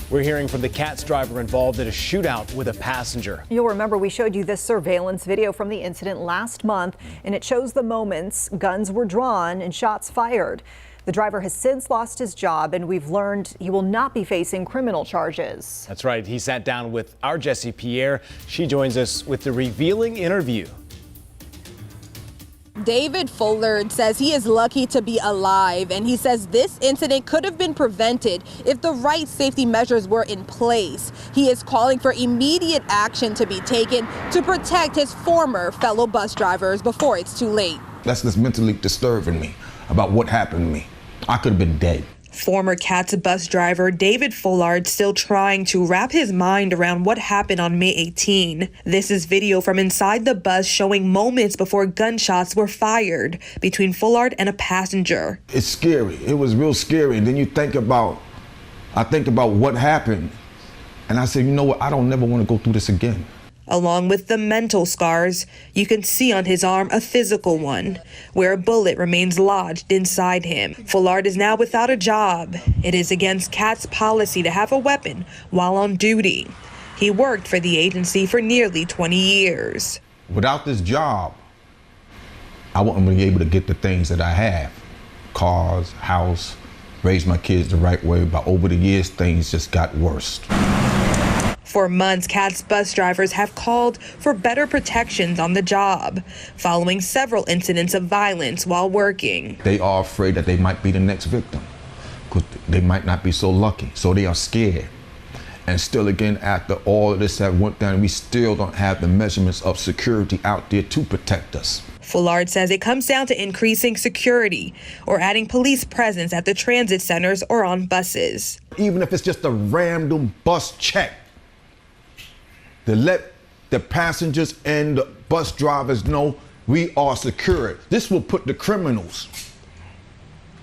We're hearing from the CATS driver involved in a shootout with a passenger. You'll remember we showed you this surveillance video from the incident last month, and it shows the moments guns were drawn and shots fired. The driver has since lost his job, and we've learned he will not be facing criminal charges. That's right. He sat down with our Jessie Pierre. She joins us with the revealing interview. David Fullard says he is lucky to be alive, and he says this incident could have been prevented if the right safety measures were in place. He is calling for immediate action to be taken to protect his former fellow bus drivers before it's too late. That's just mentally disturbing me about what happened to me. I could have been dead. Former CATS bus driver David Fullard still trying to wrap his mind around what happened on May 18. This is video from inside the bus showing moments before gunshots were fired between Fullard and a passenger. It's scary. It was real scary. And then I think about what happened. And I said, you know what? I don't never want to go through this again. Along with the mental scars, you can see on his arm a physical one, where a bullet remains lodged inside him. Fullard is now without a job. It is against CATS policy to have a weapon while on duty. He worked for the agency for nearly 20 years. Without this job, I wouldn't be able to get the things that I have. Cars, house, raise my kids the right way. But over the years, things just got worse. For months, CATS bus drivers have called for better protections on the job, following several incidents of violence while working. They are afraid that they might be the next victim, because they might not be so lucky, so they are scared. And still again, after all of this that went down, we still don't have the measurements of security out there to protect us. Fullard says it comes down to increasing security or adding police presence at the transit centers or on buses. Even if it's just a random bus check, to let the passengers and the bus drivers know we are secure. This will put the criminals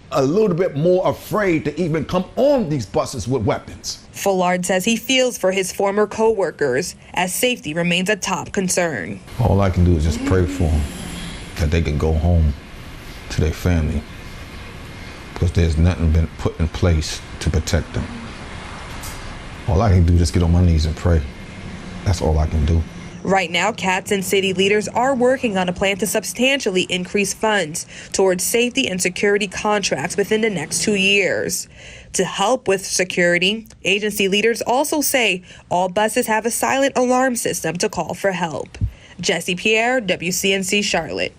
a little bit more afraid to even come on these buses with weapons. Fullard says he feels for his former co-workers as safety remains a top concern. All I can do is just pray for them, that they can go home to their family, because there's nothing been put in place to protect them. All I can do is just get on my knees and pray. That's all I can do. Right now, CATS and city leaders are working on a plan to substantially increase funds towards safety and security contracts within the next 2 years. To help with security, agency leaders also say all buses have a silent alarm system to call for help. Jessie Pierre, WCNC Charlotte.